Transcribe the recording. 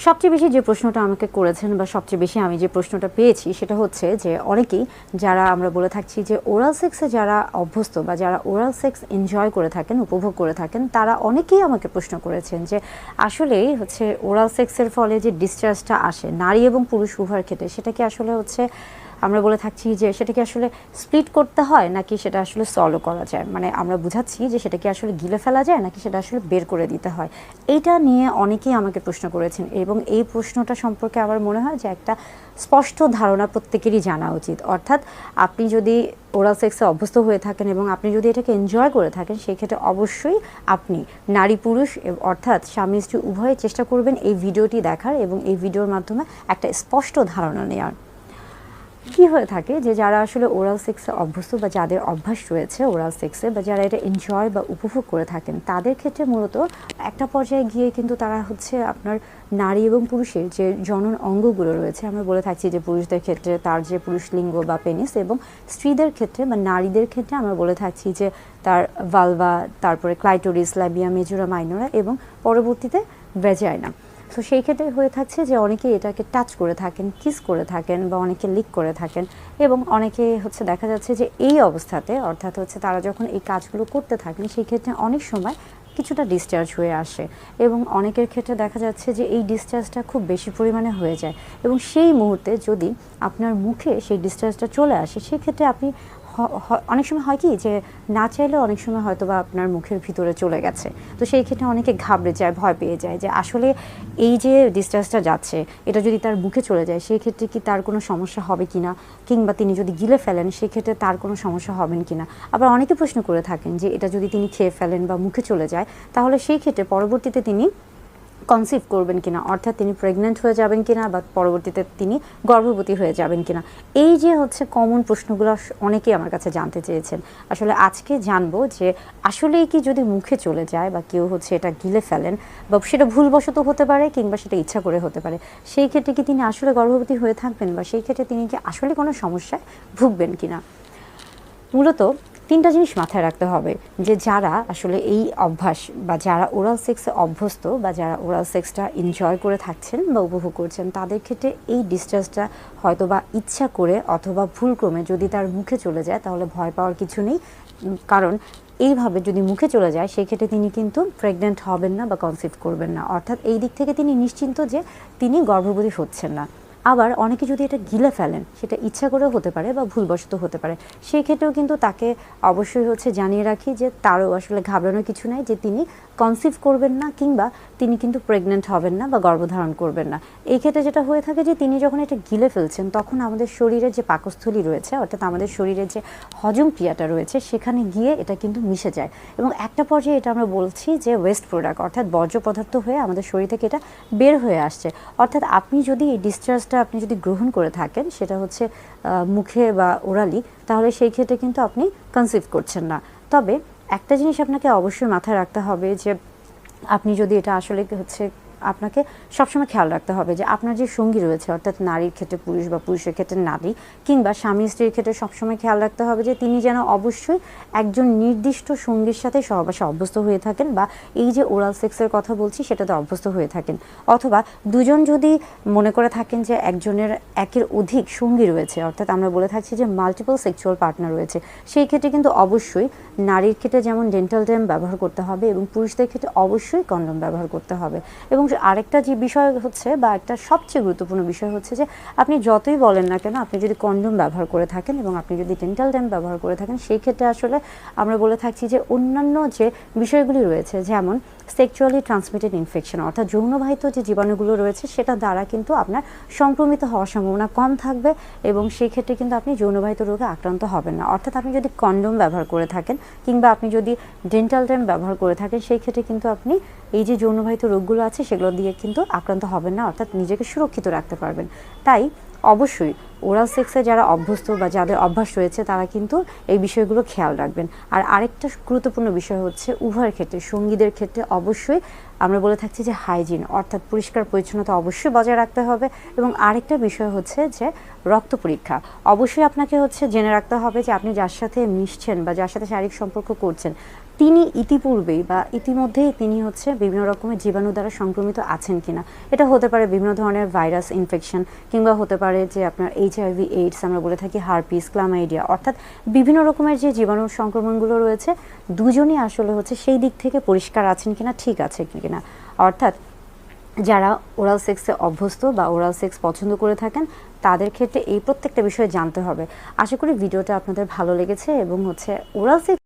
সবচেয়ে বেশি যে প্রশ্নটা আমাকে করেছেন বা সবচেয়ে বেশি আমি যে প্রশ্নটা পেয়েছি সেটা হচ্ছে যে অনেকেই যারা আমরা বলে থাকছি যে ওরাল সেক্সে যারা অভ্যস্ত বা যারা ওরাল সেক্স এনজয় করে থাকেন, উপভোগ করে থাকেন, তারা অনেকেই আমাকে প্রশ্ন করেছেন যে আসলেই হচ্ছে ওরাল সেক্সের ফলে যে ডিসচার্জটা আসে নারী এবং পুরুষ উভয়ের ক্ষেত্রে, সেটা কি আসলে হচ্ছে আমরা বলে থাকছি যে সেটা কি আসলে স্প্লিট করতে হয় নাকি সেটা আসলে সলভ করা যায়, মানে আমরা বুঝাচ্ছি যে সেটা কি আসলে গিলে ফেলা যায় নাকি সেটা আসলে বের করে দিতে হয়। এইটা নিয়ে অনেকেই আমাকে প্রশ্ন করেছেন এবং এই প্রশ্নটা সম্পর্কে আমার মনে হয় যে একটা স্পষ্ট ধারণা প্রত্যেকেরই জানা উচিত। অর্থাৎ আপনি যদি ওরাল সেক্সে অভ্যস্ত হয়ে থাকেন এবং আপনি যদি এটাকে এনজয় করে থাকেন, সেই ক্ষেত্রে অবশ্যই আপনি নারী পুরুষ অর্থাৎ স্বামী স্ত্রী উভয়ে চেষ্টা করবেন এই ভিডিওটি দেখার এবং এই ভিডিওর মাধ্যমে একটা স্পষ্ট ধারণা নেওয়ার। কি হয়ে থাকে যে যারা আসলে ওরাল সেক্সে অভ্যস্ত বা যাদের অভ্যাস রয়েছে ওরাল সেক্সে বা যারা এটা এনজয় বা উপভোগ করে থাকেন, তাদের ক্ষেত্রে মূলত একটা পর্যায়ে গিয়ে কিন্তু তারা হচ্ছে আপনার নারী এবং পুরুষের যে জনন অঙ্গগুলো রয়েছে, আমরা বলে থাকছি যে পুরুষদের ক্ষেত্রে তার যে পুরুষ লিঙ্গ বা পেনিস, এবং স্ত্রীদের ক্ষেত্রে বা নারীদের ক্ষেত্রে আমরা বলে থাকছি যে তার ভালভা, তারপরে ক্লাইটোরিস, ল্যাবিয়া মেজোরা মাইনরা এবং পরবর্তীতে ভ্যাজাইনা। তো সেই ক্ষেত্রে হয়ে থাকছে যে অনেকে এটাকে টাচ করে থাকেন, কিস করে থাকেন বা অনেকে লিক করে থাকেন, এবং অনেকে হচ্ছে দেখা যাচ্ছে যে এই অবস্থাতে অর্থাৎ হচ্ছে তারা যখন এই কাজগুলো করতে থাকেন সেই ক্ষেত্রে অনেক সময় কিছুটা ডিসচার্জ হয়ে আসে এবং অনেকের ক্ষেত্রে দেখা যাচ্ছে যে এই ডিসচার্জটা খুব বেশি পরিমাণে হয়ে যায় এবং সেই মুহূর্তে যদি আপনার মুখে সেই ডিসচার্জটা চলে আসে, সেক্ষেত্রে আপনি অনেক সময় হয় কি যে না চাইলেও অনেক সময় হয়তো বা আপনার মুখের ভিতরে চলে গেছে, তো সেই ক্ষেত্রে অনেকে ঘাবড়ে যায়, ভয় পেয়ে যায় যে আসলে এই যে ডিসচার্জটা যাচ্ছে এটা যদি তার মুখে চলে যায় সেই ক্ষেত্রে কি তার কোনো সমস্যা হবে কিনা, কিংবা তিনি যদি গিলে ফেলেন সেই ক্ষেত্রে তার কোনো সমস্যা হবেন কিনা। আবার অনেকে প্রশ্ন করে থাকেন যে এটা যদি তিনি খেয়ে ফেলেন বা মুখে চলে যায় তাহলে সেই ক্ষেত্রে পরবর্তীতে তিনি কনসিভ করবেন কিনা, অর্থাৎ তিনি প্রেগন্যান্ট হয়ে যাবেন কিনা বা পরবর্তীতে তিনি গর্ভবতী হয়ে যাবেন কিনা। এই যে হচ্ছে কমন প্রশ্নগুলো অনেকেই আমার কাছে জানতে চেয়েছেন। আসলে আজকে জানবো যে আসলেই কি যদি মুখে চলে যায় বা কেউ হচ্ছে এটা গিলে ফেলেন বা সেটা ভুলবশত হতে পারে কিংবা সেটা ইচ্ছা করে হতে পারে, সেই ক্ষেত্রে কি তিনি আসলে গর্ভবতী হয়ে থাকবেন বা সেই ক্ষেত্রে তিনি কি আসলে কোনো সমস্যায় ভুগবেন কিনা। মূলত তিনটা জিনিস মাথায় রাখতে হবে যে যারা আসলে এই অভ্যাস বা যারা ওরাল সেক্সে অভ্যস্ত বা যারা ওরাল সেক্সটা এনজয় করে থাকছেন বা উপভোগ করছেন, তাদের ক্ষেত্রে এই ডিসচার্জটা হয়তো বা ইচ্ছা করে অথবা ভুলক্রমে যদি তার মুখে চলে যায় তাহলে ভয় পাওয়ার কিছু নেই, কারণ এইভাবে যদি মুখে চলে যায় সেই ক্ষেত্রে তিনি কিন্তু প্রেগন্যান্ট হবেন না বা কনসিভ করবেন না, অর্থাৎ এই দিক থেকে তিনি নিশ্চিন্ত যে তিনি গর্ভবতী হচ্ছেন না। আবার অনেকে যদি এটা গিলে ফেলেন সেটা ইচ্ছা করেও হতে পারে বা ভুলবশত হতে পারে, সেই ক্ষেত্রেও কিন্তু তাকে অবশ্যই হচ্ছে জানিয়ে রাখি যে তারও আসলে ঘাবড়ানোর কিছু নাই, যে তিনি কনসিভ করবেন না কিংবা তিনি কিন্তু প্রেগন্যান্ট হবেন না বা গর্ভধারণ করবেন না। এই ক্ষেত্রে যেটা হয়ে থাকে যে তিনি যখন এটা গিলে ফেলছেন তখন আমাদের শরীরের যে পাকস্থলী রয়েছে অর্থাৎ আমাদের শরীরের যে হজম ক্রিয়াটা রয়েছে সেখানে গিয়ে এটা কিন্তু মিশে যায় এবং একটা পর্যায়ে এটা আমরা বলছি যে ওয়েস্ট প্রোডাক্ট অর্থাৎ বর্জ্য পদার্থ হয়ে আমাদের শরীর থেকে এটা বের হয়ে আসছে। অর্থাৎ আপনি যদি এই ডিসচার্জটা আপনি যদি গ্রহণ করে থাকেন সেটা হচ্ছে মুখে বা ওরালি, তাহলে সেই ক্ষেত্রে কিন্তু আপনি কনসিভ করছেন না। তবে একটা জিনিস আপনাকে অবশ্যই মাথায় রাখতে হবে যে আপনি যদি এটা আসলে হচ্ছে আপনাকে সবসময় খেয়াল রাখতে হবে যে আপনার যে সঙ্গী রয়েছে অর্থাৎ নারীর ক্ষেত্রে পুরুষ বা পুরুষের ক্ষেত্রে নারী কিংবা স্বামী স্ত্রীর ক্ষেত্রে সবসময় খেয়াল রাখতে হবে যে তিনি যেন অবশ্যই একজন নির্দিষ্ট সঙ্গীর সাথে সহবাসে অভ্যস্ত হয়ে থাকেন বা এই যে ওরাল সেক্সের কথা বলছি সেটাতে অভ্যস্ত হয়ে থাকেন, অথবা দুজন যদি মনে করে থাকেন যে একজনের একের অধিক সঙ্গী রয়েছে অর্থাৎ আমরা বলে থাকছি যে মাল্টিপল সেক্সুয়াল পার্টনার রয়েছে, সেই ক্ষেত্রে কিন্তু অবশ্যই নারীর ক্ষেত্রে যেমন ডেন্টাল ড্যাম ব্যবহার করতে হবে এবং পুরুষদের ক্ষেত্রে অবশ্যই কন্ডম ব্যবহার করতে হবে। এবং আরেকটা যে বিষয় হচ্ছে বা একটা সবচেয়ে গুরুত্বপূর্ণ বিষয় হচ্ছে যে আপনি যতই বলেন না কেন আপনি যদি কন্ডম ব্যবহার করে থাকেন এবং আপনি যদি ডেন্টাল ড্যাম ব্যবহার করে থাকেন সেই ক্ষেত্রে আসলে আমরা বলে থাকছি যে অন্যান্য যে বিষয়গুলি রয়েছে যেমন সেক্সুয়ালি ট্রান্সমিটেড ইনফেকশন অর্থাৎ যৌনবাহিত যে জীবাণুগুলো রয়েছে সেটা দ্বারা কিন্তু আপনার সংক্রমিত হওয়ার সম্ভাবনা কম থাকবে এবং সেই ক্ষেত্রে কিন্তু আপনি যৌনবাহিত রোগে আক্রান্ত হবেন না। অর্থাৎ আপনি যদি কন্ডম ব্যবহার করে থাকেন কিংবা আপনি যদি ডেন্টাল ড্যাম ব্যবহার করে থাকেন সেই ক্ষেত্রে কিন্তু আপনি এই যে যৌনবাহিত রোগগুলো আছে সেগুলো দিয়ে কিন্তু আক্রান্ত হবেন না, অর্থাৎ নিজেকে সুরক্ষিত রাখতে পারবেন। তাই অবশ্যই ওরাল সেক্সে যারা অভ্যস্ত বা যাদের অভ্যাস রয়েছে তারা কিন্তু এই বিষয়গুলো খেয়াল রাখবেন। আর আরেকটা গুরুত্বপূর্ণ বিষয় হচ্ছে উভয়ের ক্ষেত্রে সঙ্গীদের ক্ষেত্রে অবশ্যই আমরা বলে থাকছি যে হাইজিন অর্থাৎ পরিষ্কার পরিচ্ছন্নতা অবশ্যই বজায় রাখতে হবে। এবং আরেকটা বিষয় হচ্ছে যে রক্ত পরীক্ষা অবশ্যই আপনাকে হচ্ছে জেনে রাখতে হবে যে আপনি যার সাথে মিশছেন বা যার সাথে শারীরিক সম্পর্ক করছেন তিনি ইতিপূর্বেই বা ইতিমধ্যেই তিনি হচ্ছে বিভিন্ন রকমের জীবাণু দ্বারা সংক্রমিত আছেন কিনা। এটা হতে পারে বিভিন্ন ধরনের ভাইরাস ইনফেকশন, কিংবা হতে পারে যে আপনার এইচআইভি এইডস আমরা বলে থাকি, হারপিস, ক্লামাইডিয়া, অর্থাৎ বিভিন্ন রকমের যে জীবাণু সংক্রমণগুলো রয়েছে দুজনই আসলে হচ্ছে সেই দিক থেকে পরিষ্কার আছেন কিনা, ঠিক আছে কিনা। অর্থাৎ যারা ওরাল সেক্সে অভ্যস্ত বা ওরাল সেক্স পছন্দ করে থাকেন তাদের ক্ষেত্রে এই প্রত্যেকটা বিষয় জানতে হবে। আশা করি ভিডিওটা আপনাদের ভালো লেগেছে এবং হচ্ছে ওরাল সেক্স